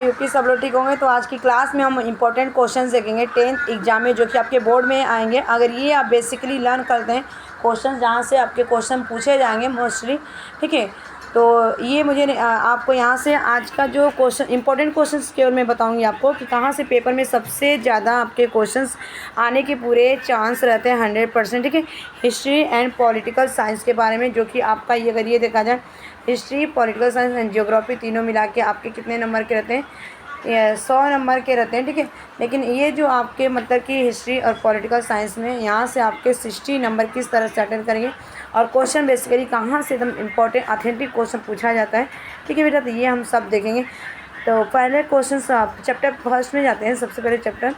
UP सब लोग ठीक होंगे। तो आज की क्लास में हम इंपॉर्टेंट क्वेश्चंस देखेंगे 10th एग्जाम में, जो कि आपके बोर्ड में आएंगे। अगर ये आप बेसिकली लर्न करते हैं क्वेश्चन, जहाँ से आपके क्वेश्चन पूछे जाएंगे मोस्टली, ठीक है। तो ये मुझे आपको यहाँ से आज का जो क्वेश्चन इंपॉर्टेंट क्वेश्चंस केवल मैं बताऊंगी आपको कि कहाँ से पेपर में सबसे ज़्यादा आपके क्वेश्चंस आने के पूरे चांस रहते हैं 100%, ठीक है। हिस्ट्री एंड पॉलिटिकल साइंस के बारे में, जो कि आपका ये अगर ये देखा जाए history, political science and geography तीनों मिला के आपके कितने नंबर के रहते हैं, 100 नंबर के रहते हैं, ठीक है। लेकिन ये जो आपके मतलब कि हिस्ट्री और पॉलिटिकल साइंस में यहाँ से आपके 60 नंबर किस तरह से अटेंड करेंगे, और क्वेश्चन बेसिकली कहाँ से एकदम इंपॉर्टेंट ऑथेंटिक क्वेश्चन पूछा जाता है, ठीक है बेटा। तो ये हम सब देखेंगे। तो पहले क्वेश्चन आप चैप्टर फर्स्ट में जाते हैं। सबसे पहले चैप्टर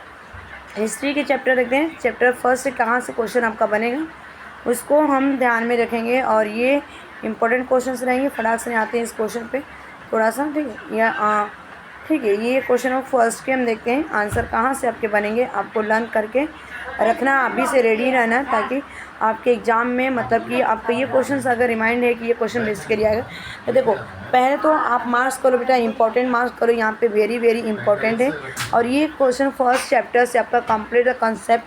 हिस्ट्री के चैप्टर देखते हैं। चैप्टर फर्स्ट से कहाँ से क्वेश्चन आपका बनेगा उसको हम ध्यान में रखेंगे, और ये इंपॉर्टेंट क्वेश्चंस रहेंगे। फटाक से आते हैं इस क्वेश्चन पे थोड़ा सा, ठीक है। या ठीक है, ये क्वेश्चन ऑफ फर्स्ट के हम देखते हैं आंसर कहाँ से आपके बनेंगे। आपको लर्न करके रखना, अभी से रेडी रहना, ताकि आपके एग्ज़ाम में मतलब कि आपको ये क्वेश्चन अगर रिमाइंड है कि ये क्वेश्चन बेसिकली आएगा। तो देखो, पहले तो आप मार्क्स करो बेटा, इंपॉर्टेंट मार्क्स करो, यहाँ पे वेरी वेरी इंपॉर्टेंट है। और ये क्वेश्चन फर्स्ट चैप्टर से आपका कंप्लीट कंसेप्ट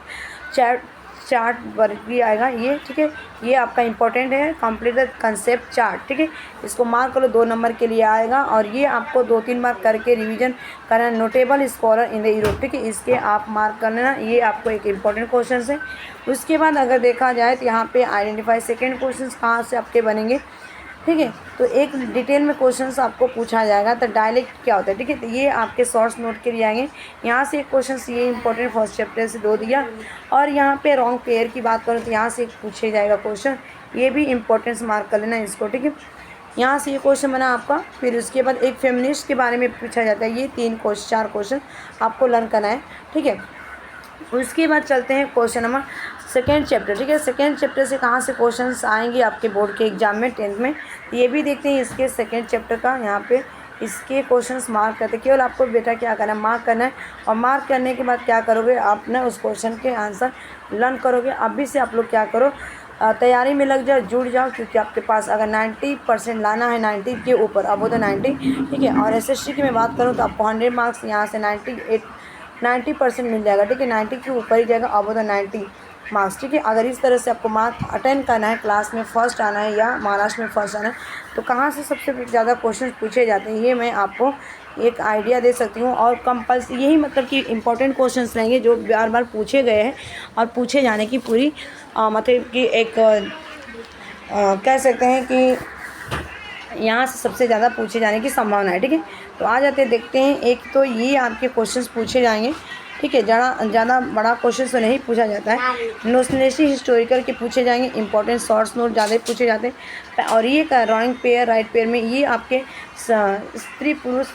चार्ट वर्क भी आएगा ये, ठीक है। ये आपका इंपॉर्टेंट है, कंप्लीट द कंसेप्ट चार्ट, ठीक है। इसको मार्क करो, 2 नंबर के लिए आएगा। और ये आपको 2-3 बार करके रिवीजन करना। Notable scholar in the Europe, ठीक है, इसके आप मार्क कर लेना। ये आपको एक इंपॉर्टेंट क्वेश्चन है। उसके बाद अगर देखा जाए तो यहाँ पे आइडेंटिफाई सेकेंड क्वेश्चन कहाँ से आपके बनेंगे, ठीक है। तो एक डिटेल में क्वेश्चंस आपको पूछा जाएगा। तो डायलेक्ट क्या होता है, ठीक है। तो ये आपके शॉर्ट्स नोट के लिए आएंगे। यहाँ से एक क्वेश्चंस ये इंपॉर्टेंट फर्स्ट चैप्टर से 2 दिया। और यहाँ पे रॉन्ग पेयर की बात करूँ तो यहाँ से एक पूछे जाएगा क्वेश्चन, ये भी इंपॉर्टेंस मार्क कर लेना इसको, ठीक है। यहाँ से ये क्वेश्चन बना आपका। फिर उसके बाद एक फेमिनिस्ट के बारे में पूछा जाता है। ये 4 क्वेश्चन आपको लर्न करना है, ठीक है। उसके बाद चलते हैं क्वेश्चन नंबर सेकेंड चैप्टर, ठीक है। सेकेंड चैप्टर से कहाँ से क्वेश्चंस आएंगे आपके बोर्ड के एग्जाम में 10th में, ये भी देखते हैं। इसके सेकेंड चैप्टर का यहाँ पे इसके क्वेश्चंस मार्क करते हैं। केवल आपको बेटा क्या करना है, मार्क करना है। और मार्क करने के बाद क्या करोगे, आप ना उस क्वेश्चन के आंसर लर्न करोगे। अभी से आप लोग क्या करो, तैयारी में लग जाओ, जुड़ जाओ, क्योंकि आपके पास अगर 90% लाना है, 90 के ऊपर, अब वो तो 90, ठीक है। और SST की मैं बात करूँ तो आपको 100 मार्क्स यहाँ से 90% मिल जाएगा, ठीक है। 90 के ऊपर ही जाएगा, अब वो तो 90 मार्क्स, ठीक है। अगर इस तरह से आपको मार्क अटेंड करना है, क्लास में फर्स्ट आना है या महाराष्ट्र में फर्स्ट आना है, तो कहाँ से सबसे ज़्यादा क्वेश्चन पूछे जाते हैं, ये मैं आपको एक आइडिया दे सकती हूँ। और कंपल्सरी यही मतलब कि इंपॉर्टेंट क्वेश्चंस रहेंगे जो बार बार पूछे गए हैं, और पूछे जाने की पूरी मतलब कि एक कह सकते हैं कि यहाँ से सबसे ज़्यादा पूछे जाने की संभावना है, ठीक है। तो आ जाते देखते हैं। एक तो ये आपके क्वेश्चंस पूछे जाएंगे, ठीक है। ज़्यादा बड़ा क्वेश्चन तो नहीं पूछा जाता है। नोशनलिस्टिक हिस्टोरिकल के पूछे जाएंगे। इंपॉर्टेंट शॉर्ट्स नोट ज़्यादा पूछे जाते हैं। और ये रॉन्ग पेयर राइट पेयर में ये आपके स्त्री पुरुष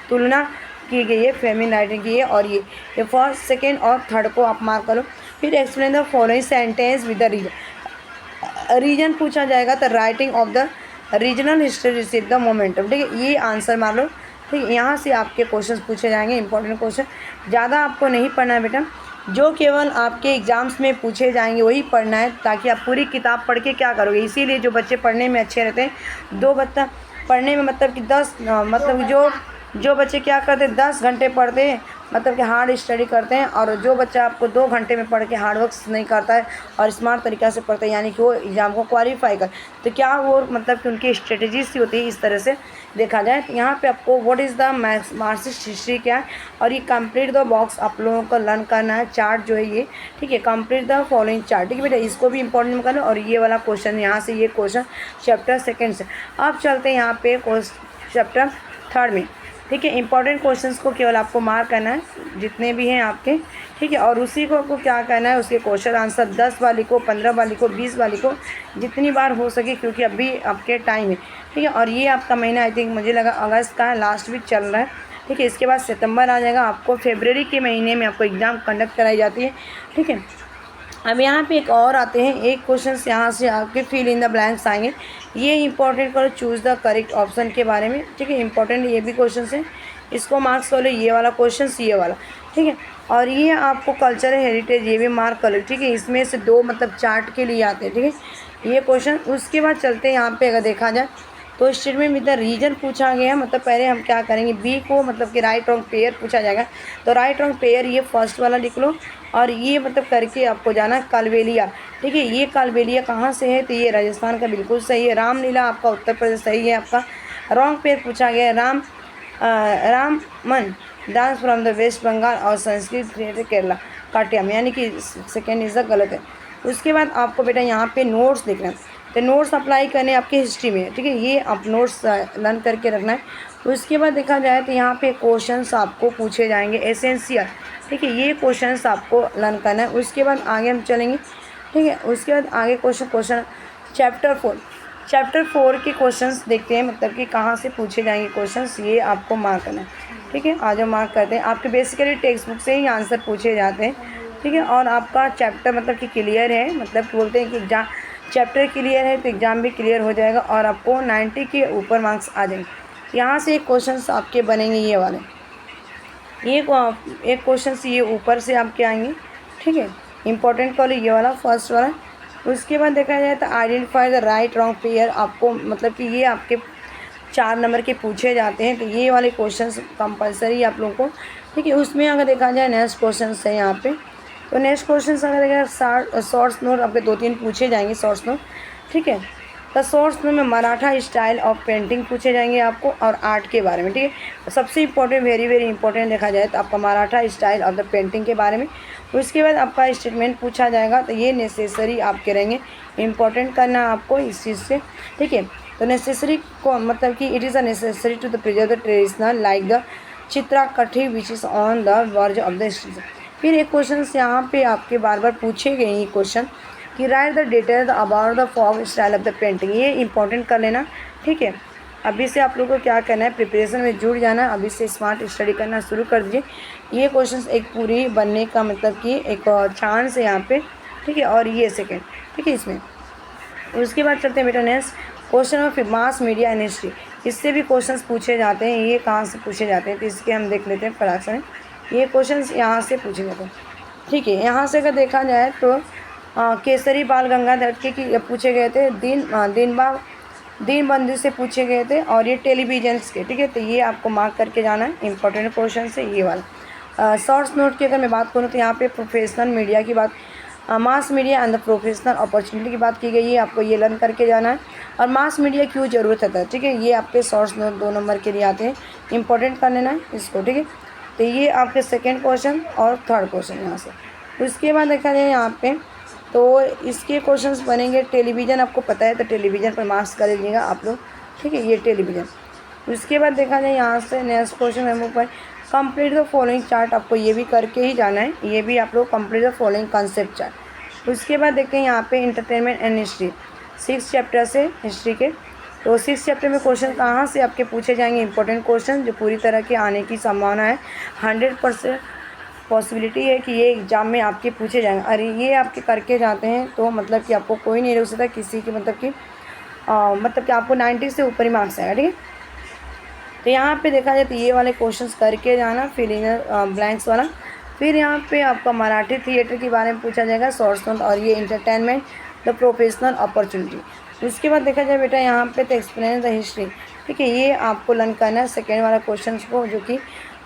तुलना की गई है, फेमिन राइटिंग की है। और ये फर्स्ट सेकेंड और थर्ड को आप मार्क करो। फिर explain the following sentence with the reason पूछा जाएगा। तो writing of the regional history receive the momentum, ठीक है। ये आंसर मान लो, ठीक है। यहाँ से आपके क्वेश्चंस पूछे जाएंगे, इंपॉर्टेंट क्वेश्चन। ज़्यादा आपको नहीं पढ़ना है बेटा, जो केवल आपके एग्ज़ाम्स में पूछे जाएंगे वही पढ़ना है, ताकि आप पूरी किताब पढ़ के क्या करोगे। इसीलिए जो बच्चे पढ़ने में अच्छे रहते हैं, 2 बच्चा पढ़ने में मतलब कि 10 मतलब जो बच्चे क्या करते हैं 10 घंटे पढ़ते हैं, मतलब कि हार्ड स्टडी करते हैं। और जो बच्चा आपको 2 घंटे में पढ़ के हार्ड वर्क नहीं करता है और स्मार्ट तरीक़ा से पढ़ता है, यानी कि वो एग्ज़ाम को क्वालिफाई कर, तो क्या वो मतलब कि उनकी स्ट्रेटजीज सी होती है। इस तरह से देखा जाए तो यहाँ पे आपको what is the Marxist history क्या है, और ये कंप्लीट द बॉक्स आप लोगों को लर्न करना है। चार्ट जो है ये, ठीक है, कंप्लीट द फॉलोइंग चार्ट, ठीक है बेटा। इसको भी इंपॉर्टेंट करना। और ये वाला क्वेश्चन यहाँ से, ये क्वेश्चन चैप्टर सेकेंड से। अब चलते हैं यहाँ पे चैप्टर थर्ड में, ठीक है। इंपॉर्टेंट क्वेश्चंस को केवल आपको मार्क करना है, जितने भी हैं आपके, ठीक है। और उसी को आपको क्या करना है, उसके क्वेश्चन आंसर 10 वाली को, 15 वाली को, 20 वाली को, जितनी बार हो सके, क्योंकि अभी आपके टाइम है, ठीक है। और ये आपका महीना आई थिंक मुझे लगा अगस्त का है, लास्ट वीक चल रहा है, ठीक है। इसके बाद सितंबर आ जाएगा। आपको फरवरी के महीने में आपको एग्ज़ाम कंडक्ट कराई जाती है, ठीक है। अब यहाँ पे एक और आते हैं, एक क्वेश्चन यहाँ से आपके फिल इन द ब्लैंक्स आएंगे। ये इंपॉर्टेंट करो, चूज़ द करेक्ट ऑप्शन के बारे में, ठीक है। इंपॉर्टेंट ये भी क्वेश्चन है, इसको मार्क्स कर लो। ये वाला क्वेश्चन, ये वाला, ठीक है। और ये आपको कल्चर हेरिटेज, ये भी मार्क कर लो, ठीक है। इसमें से 2 मतलब चार्ट के लिए आते हैं, ठीक है, ये क्वेश्चन। उसके बाद चलते हैं यहाँ पे, अगर देखा जाए तो स्टेटमेंट विद द रीजन पूछा गया, मतलब पहले हम क्या करेंगे, बी को मतलब कि राइट रॉन्ग पेयर पूछा जाएगा। तो राइट रॉन्ग पेयर ये फर्स्ट वाला लिख लो, और ये मतलब करके आपको जाना कालबेलिया। ठीक है, ये कालबेलिया कहाँ से है, तो ये राजस्थान का बिल्कुल सही है। रामलीला आपका उत्तर प्रदेश सही है आपका। रॉन्ग पेयर पूछा गया है, Raman dance from the West Bengal और संस्कृत क्रिएटर केरला काट्यम, यानी कि सेकेंड इज़ द गलत है। उसके बाद आपको बेटा यहाँ पे नोट्स लिखना है, तो नोट्स अप्लाई करने आपके हिस्ट्री में। ठीक है, ये आप नोट्स लर्न करके रखना है। उसके बाद देखा जाए तो यहाँ पे क्वेश्चंस आपको पूछे जाएंगे एसेंशियल। ठीक है, ये क्वेश्चंस आपको लर्न करना है। उसके बाद आगे हम चलेंगे। ठीक है, उसके बाद आगे क्वेश्चन चैप्टर 4 के क्वेश्चंस देखते हैं, मतलब कि कहाँ से पूछे जाएंगे क्वेश्चंस, ये आपको मार्क करना है। ठीक है, आज हम मार्क करते हैं। आपके बेसिकली टेक्स्ट बुक से ही आंसर पूछे जाते हैं। ठीक है, और आपका चैप्टर मतलब कि क्लियर है, मतलब बोलते हैं कि एग्जाम चैप्टर क्लियर है तो एग्ज़ाम भी क्लियर हो जाएगा और आपको 90 के ऊपर मार्क्स आ जाएंगे। यहाँ से एक क्वेश्चन आपके बनेंगे ये वाले, एक क्वेश्चन ये ऊपर से आपके आएंगे। ठीक है, इंपॉर्टेंट कॉल ये वाला फर्स्ट वाला। उसके बाद देखा जाए तो identify the right wrong pair, आपको मतलब कि ये आपके 4 नंबर के पूछे जाते हैं, तो ये वाले क्वेश्चंस कंपलसरी आप लोगों को। ठीक है, उसमें अगर देखा जाए नेक्स्ट क्वेश्चन है यहाँ पे, तो नेक्स्ट क्वेश्चन अगर देखा शॉर्ट्स नोट आपके 2-3 पूछे जाएंगे शॉर्ट्स नोट। ठीक है, तो शॉर्ट्स नोट में मराठा स्टाइल ऑफ पेंटिंग पूछे जाएंगे आपको और आर्ट के बारे में। ठीक है, सबसे इंपॉर्टेंट वेरी वेरी इंपॉर्टेंट देखा जाए तो आपका Maratha style of the painting के बारे में। उसके बाद आपका स्टेटमेंट पूछा जाएगा, तो ये नेसेसरी आपके रहेंगे, इंपॉर्टेंट करना आपको इस चीज़ से। ठीक है, तो नेसेसरी को मतलब कि it is a necessary to the preserve the traditional like the Chitrakathi which is on the verge of the street. फिर एक क्वेश्चन यहाँ पे आपके बार बार पूछे गए ये क्वेश्चन कि right the detail about the fog style of the painting, ये इंपॉर्टेंट कर लेना। ठीक है, अभी से आप लोगों को क्या करना है, प्रिपरेशन में जुड़ जाना, अभी से स्मार्ट स्टडी करना शुरू कर दीजिए। ये क्वेश्चन एक पूरी बनने का मतलब कि एक चांस है यहाँ पे। ठीक है, और ये सेकेंड। ठीक है, इसमें उसके बाद चलते हैं बेटा next question of mass media and history. इससे भी क्वेश्चंस पूछे जाते हैं, ये कहाँ से पूछे जाते हैं, तो इसके हम देख लेते हैं फ्रैक्शन। ये क्वेश्चंस यहाँ से पूछे जाते हैं। ठीक है, यहाँ से अगर देखा जाए तो केसरी बाल गंगाधर के पूछे गए थे, दीनबंधु से पूछे गए थे, और ये टेलीविजन्स के। ठीक है, तो ये आपको मार्क करके जाना है, इंपॉर्टेंट क्वेश्चन है ये वाला। शॉर्ट्स नोट की अगर मैं बात करूँ तो यहाँ पे प्रोफेशनल मीडिया की बात, mass media and the professional opportunity की बात की गई है, आपको ये लर्न करके जाना है। और मास मीडिया क्यों ज़रूरत है, ठीक है, ये आपके शॉर्ट्स नोट 2 नंबर के लिए आते हैं, इंपॉर्टेंट कर लेना है इसको। ठीक है, तो ये आपके सेकेंड क्वेश्चन और थर्ड क्वेश्चन यहाँ से। उसके बाद देखा जाए यहाँ पे तो इसके क्वेश्चंस बनेंगे टेलीविज़न, आपको पता है तो टेलीविज़न पर मार्क्स कर लीजिएगा आप लोग। ठीक है, ये टेलीविज़न। उसके बाद देखा जाए यहाँ से नेक्स्ट क्वेश्चन है ऊपर कंप्लीट द फॉलोइंग चार्ट, आपको ये भी करके ही जाना है, ये भी आप लोग complete the following concept chart. उसके बाद देखते हैं यहाँ पे इंटरटेनमेंट एंड हिस्ट्री 6 चैप्टर से हिस्ट्री के। तो 6 चैप्टर में क्वेश्चन कहाँ से आपके पूछे जाएंगे, इंपॉर्टेंट क्वेश्चन जो पूरी तरह के आने की संभावना है, 100% पॉसिबिलिटी है कि ये एग्ज़ाम में आपके पूछे जाएंगे। अरे ये आपके करके जाते हैं तो मतलब कि आपको कोई नहीं रोक सकता किसी की, मतलब कि आपको 90 से ऊपर ही मार्क्स आएगा। ठीक है, तो यहाँ पे देखा जाए तो ये वाले क्वेश्चंस करके जाना, फिल इन ब्लैंक्स वाला। फिर यहाँ पे आपका मराठी थिएटर के बारे में पूछा जाएगा शॉर्ट्स नोट, और ये इंटरटेनमेंट द प्रोफेशनल अपॉर्चुनिटी। उसके बाद देखा जाए बेटा यहाँ पे तो एक्सप्लेन द हिस्ट्री। ठीक है, ये आपको लर्न करना है सेकेंड वाला क्वेश्चन को, जो कि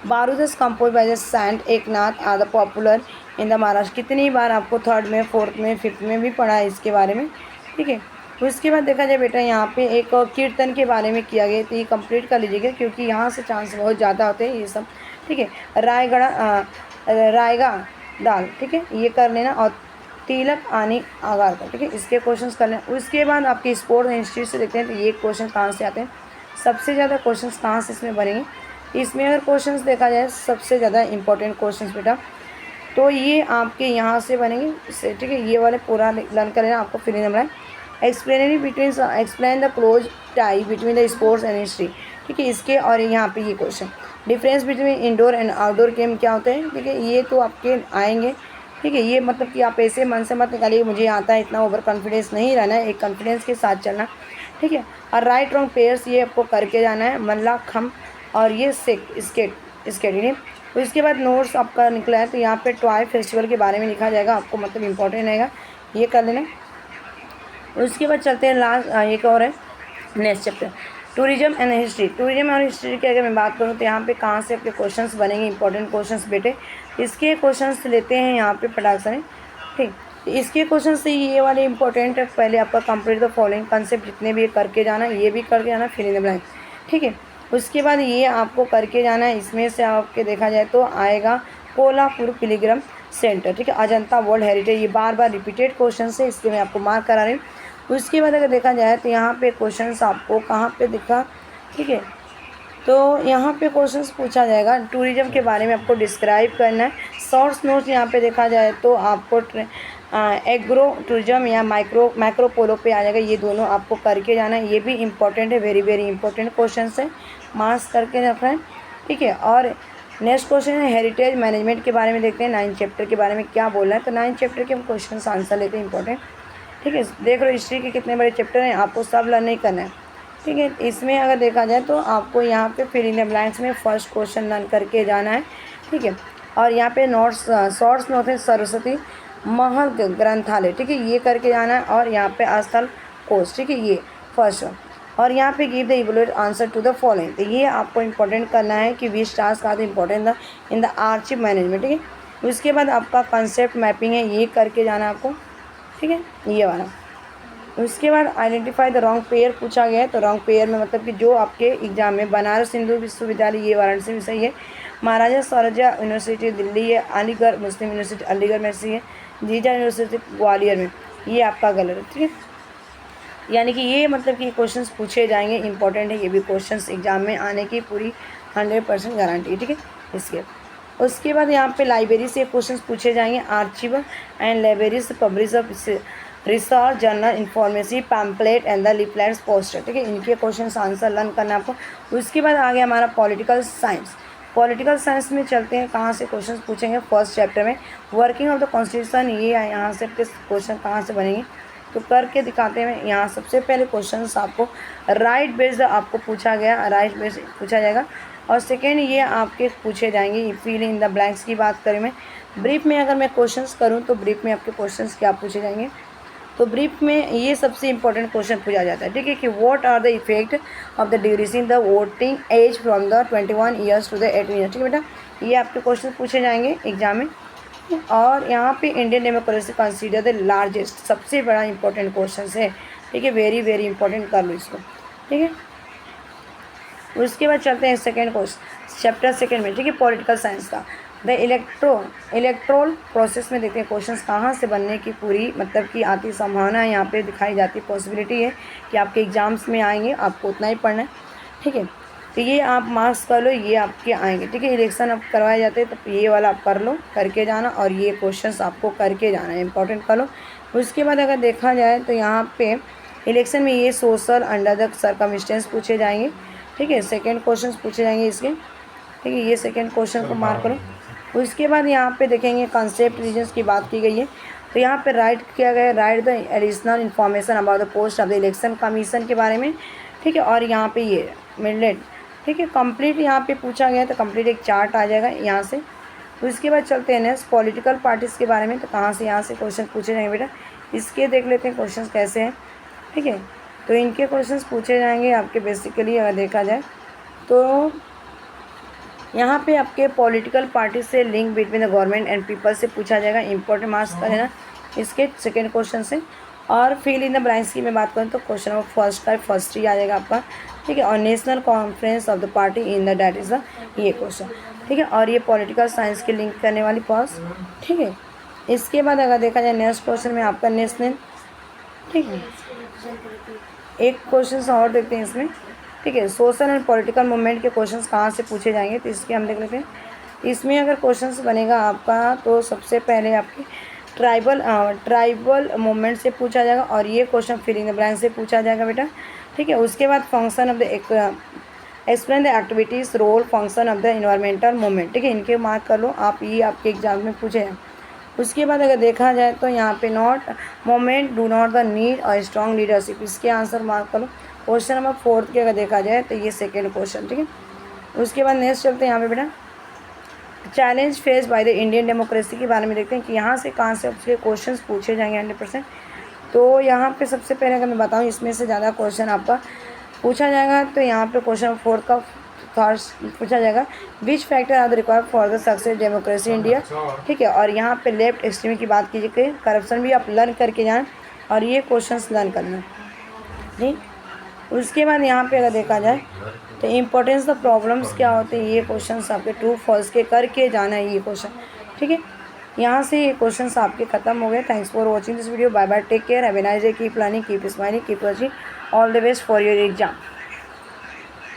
Bharud compose by the saint Eknath are the popular in the Maharashtra. कितनी बार आपको 3rd में 4th में 5th में भी पढ़ा है इसके बारे में। ठीक है, उसके बाद देखा जाए बेटा यहाँ पे एक कीर्तन के बारे में किया गया, तो ये कंप्लीट कर लीजिएगा क्योंकि यहाँ से चांस बहुत ज़्यादा होते हैं ये सब। ठीक है, रायगा दाल, ठीक है, ये कर लेना, और तिलक आनी आगार का। ठीक है, इसके क्वेश्चंस कर लेना। उसके बाद आपके स्पोर्ट्स इंस्टीट्यूट से देखते हैं तो ये क्वेश्चन कहाँ से आते हैं, सबसे ज़्यादा क्वेश्चन कहाँ से इसमें बनेंगे। इसमें अगर क्वेश्चंस देखा जाए सबसे ज़्यादा इंपॉर्टेंट क्वेश्चंस बेटा तो ये आपके यहाँ से बनेंगे। ठीक है, ये वाले पूरा लर्न कर लेना, आपको फिर नंबर है explain the close tie between the sports and history. ठीक है, इसके और यहाँ पे ये question difference between indoor and outdoor game क्या होते हैं। ठीक है, ये तो आपके आएंगे। ठीक है, ये मतलब कि आप ऐसे मन से मत निकालिए मुझे आता है, इतना ओवर कॉन्फिडेंस नहीं रहना है, एक कॉन्फिडेंस के साथ चलना। ठीक है, और राइट रॉन्ग पेयर्स ये आपको करके जाना है, मल्ला खम और ये स्केट। तो इसके बाद नोट्स आपका निकला है, तो यहाँ पे टॉय फेस्टिवल के बारे में लिखा जाएगा, आपको मतलब इंपॉर्टेंट रहेगा, ये कर लेना। उसके बाद चलते हैं लास्ट एक और है next chapter tourism and history, tourism और हिस्ट्री की अगर मैं बात करूँ तो यहाँ पे कहाँ से आपके क्वेश्चंस बनेंगे, इंपॉर्टेंट क्वेश्चंस बेटे। इसके क्वेश्चंस लेते हैं यहाँ पे फटाक से, ठीक। इसके क्वेश्चन से ये वाले इंपॉर्टेंट है। पहले आपका कंप्लीट द फॉलोइंग कंसेप्ट, जितने भी करके जाना, ये भी करके जाना, फिल इन द ब्लैंक, ठीक है। उसके बाद ये आपको करके जाना है। इसमें से आपके देखा जाए तो आएगा कोल्हापुर पिलग्रिम सेंटर, ठीक है, अजंता वर्ल्ड हेरिटेज। ये बार बार रिपीटेड क्वेश्चन है, इसलिए मैं आपको मार्क करा रही हूँ। उसके बाद अगर देखा जाए तो यहाँ पे क्वेश्चंस आपको कहाँ पे दिखा, ठीक है, तो यहाँ पे क्वेश्चंस पूछा जाएगा टूरिज्म के बारे में, आपको डिस्क्राइब करना है। शॉर्ट्स नोट्स यहाँ पे देखा जाए तो आपको एग्रो टूरिज्म या मैक्रो पोलो पे आ जाएगा। ये दोनों आपको करके जाना है, ये भी इम्पोर्टेंट है, वेरी वेरी इंपॉर्टेंट क्वेश्चन है, मार्क्स करके रखना है, ठीक है। और नेक्स्ट क्वेश्चन है हेरिटेज मैनेजमेंट के बारे में, देखते हैं 9 चैप्टर के बारे में क्या बोल रहा है। तो 9 चैप्टर के हम क्वेश्चन आंसर लेते हैं इंपॉर्टेंट, ठीक है। देख लो हिस्ट्री के कितने बड़े चैप्टर हैं, आपको सब लर्न नहीं करना है, ठीक है। इसमें अगर देखा जाए तो आपको यहाँ पे फिल इन द ब्लैंक्स में फर्स्ट क्वेश्चन लर्न करके जाना है, ठीक है। और यहाँ पे नोट्स शॉर्ट्स नोट है सरस्वती महल ग्रंथालय, ठीक है, ये करके जाना है। और यहाँ पे स्थल कोर्स, ठीक है, ये फर्स्ट। और यहाँ पे give the evaluate answer to the following, तो ये आपको इंपॉर्टेंट करना है कि which task are the important in the archive management, ठीक है। उसके बाद आपका कंसेप्ट मैपिंग है, ये करके जाना है आपको, ठीक है, ये वाला। उसके बाद आइडेंटिफाई द रॉन्ग पेयर पूछा गया है। तो रॉन्ग पेयर में मतलब कि जो आपके एग्जाम में बनारस हिंदू विश्वविद्यालय, ये वाराणसी में सही है, महाराजा सौरजा यूनिवर्सिटी दिल्ली है, अलीगढ़ मुस्लिम यूनिवर्सिटी अलीगढ़ में सही है, जीजा यूनिवर्सिटी ग्वालियर में, ये आपका गलत है, ठीक है। यानी कि ये मतलब कि क्वेश्चंस पूछे जाएंगे, इंपॉर्टेंट है, ये भी क्वेश्चंस एग्जाम में आने की पूरी 100% गारंटी है, ठीक है। इसके उसके बाद यहाँ पे लाइब्रेरी से क्वेश्चंस पूछे जाएंगे, आर्चिव एंड लाइब्रेरी से publish research journal informative pamphlet and the leaflets poster, ठीक है, इनके क्वेश्चन आंसर लर्न करना आपको। उसके बाद आ गया हमारा पॉलिटिकल साइंस। पॉलिटिकल साइंस में चलते हैं, कहाँ से क्वेश्चंस पूछेंगे। फर्स्ट चैप्टर में वर्किंग ऑफ द कॉन्स्टिट्यूशन, ये यहाँ से क्वेश्चन कहाँ से बनेंगे तो करके दिखाते हैं। यहाँ सबसे पहले क्वेश्चंस आपको राइट बेस्ड आपको पूछा गया, राइट बेस्ड पूछा जाएगा। और सेकेंड ये आपके पूछे जाएंगे फिल इन द ब्लैंक्स की बात करें मैं ब्रीफ में, अगर मैं क्वेश्चंस करूँ तो ब्रीफ में आपके क्वेश्चंस क्या पूछे जाएंगे। तो ब्रीफ में ये सबसे इंपॉर्टेंट क्वेश्चन पूछा जाता है, ठीक है, कि what are the effect of the duration the voting age from the 21 years to the 18 years, ठीक है बेटा, ये आपके क्वेश्चन पूछे जाएंगे एग्जाम में। और यहाँ पे Indian democracy consider the largest, सबसे बड़ा इंपॉर्टेंट क्वेश्चन है, ठीक है, वेरी वेरी इंपॉर्टेंट कर लो इसको, ठीक है। उसके बाद चलते हैं सेकेंड क्वेश्चन चैप्टर सेकेंड में, ठीक है, पॉलिटिकल साइंस का द इलेक्ट्रोल प्रोसेस में देखते हैं क्वेश्चंस कहाँ से बनने की पूरी मतलब कि आती संभावना है, यहाँ पे दिखाई जाती पॉसिबिलिटी है कि आपके एग्जाम्स में आएंगे, आपको उतना ही पढ़ना है, ठीक है। तो ये आप मार्क्स कर लो, ये आपके आएंगे, ठीक है। इलेक्शन अब करवाए जाते हैं तो ये वाला आप कर लो, करके जाना, और ये क्वेश्चंस आपको करके जाना है, इंपॉर्टेंट कर लो। उसके बाद अगर देखा जाए तो यहाँ पे इलेक्शन में ये सोशल अंडर द सर्कमस्टेंस पूछे जाएंगे, ठीक है, सेकेंड क्वेश्चन पूछे जाएंगे इसके, ठीक है, ये सेकेंड क्वेश्चन को मार्क करो। उसके बाद यहाँ पे देखेंगे कंसेप्ट रीजन्स की बात की गई है, तो यहाँ पे राइट किया गया है, right the additional information about the post of the election commission के बारे में, ठीक है। और यहाँ पे ये मिडलेट, ठीक है, कंप्लीट यहाँ पे पूछा गया है, तो कंप्लीट एक चार्ट आ जाएगा यहाँ से। उसके बाद चलते हैं नेक्स्ट पॉलिटिकल पार्टीज़ के बारे में, तो कहाँ से यहाँ से क्वेश्चन पूछे जाएंगे बेटा, इसके देख लेते हैं क्वेश्चन कैसे हैं, ठीक है। तो इनके क्वेश्चंस पूछे जाएंगे आपके बेसिकली अगर देखा जाए तो यहाँ पे आपके पॉलिटिकल पार्टी से link between the government and people से पूछा जाएगा, इंपॉर्टेंट मार्क्स का लेना इसके सेकेंड क्वेश्चन से। और फिल इन द ब्लैंक्स की मैं बात करूँ तो क्वेश्चन नंबर फर्स्ट का फर्स्ट ही आ जाएगा आपका, ठीक है। और national conference of the party in the that is the ये क्वेश्चन, ठीक है। और ये पॉलिटिकल साइंस के लिंक करने वाली पास, ठीक है। इसके बाद अगर देखा जाए नेक्स्ट क्वेश्चन में आपका नेशनल, ठीक है, एक क्वेश्चन और देखते हैं इसमें, ठीक है, सोशल एंड पॉलिटिकल मूवमेंट के क्वेश्चंस कहाँ से पूछे जाएंगे, तो इसके हम देख लेते हैं। इसमें अगर क्वेश्चंस बनेगा आपका तो सबसे पहले आपके ट्राइबल मूवमेंट से पूछा जाएगा, और ये question fill in the blank से पूछा जाएगा बेटा, ठीक है। उसके बाद function of the explain the activities role function of the environmental movement, ठीक है, इनके मार्क कर लो आप, ये आपके एग्जाम में पूछे हैं। उसके बाद अगर देखा जाए तो यहाँ पे not moment do not the need और स्ट्रॉन्ग लीडरशिप, इसके आंसर मार्क करो। क्वेश्चन नंबर फोर्थ के अगर देखा जाए तो ये सेकेंड क्वेश्चन, ठीक है। उसके बाद नेक्स्ट चलते हैं यहाँ पे बेटा challenge face by the Indian democracy के बारे में देखते हैं कि यहाँ से कहाँ से उसके क्वेश्चंस पूछे जाएंगे 100%। तो यहाँ पे सबसे पहले अगर मैं बताऊँ इसमें से ज़्यादा क्वेश्चन आपका पूछा जाएगा। तो यहाँ पे क्वेश्चन 4 का थॉट्स पूछा जाएगा, which factor are the required for the success democracy India. ठीक है, और यहाँ पे लेफ्ट एक्सट्रीम की बात कीजिए, करप्शन भी आप लर्न करके जाएँ और ये क्वेश्चंस लर्न करना। ठीक, उसके बाद यहाँ पे अगर देखा जाए तो इम्पोर्टेंस ऑफ प्रॉब्लम्स क्या होते हैं, ये क्वेश्चंस आपके ट्रू फॉल्स के करके जाना है ये क्वेश्चन। ठीक है, यहाँ से ये क्वेश्चंस आपके खत्म हो गए। Thanks for watching this video. Bye bye, take care, have a nice day, keep learning, keep smiling, keep watching, all the best for your exam.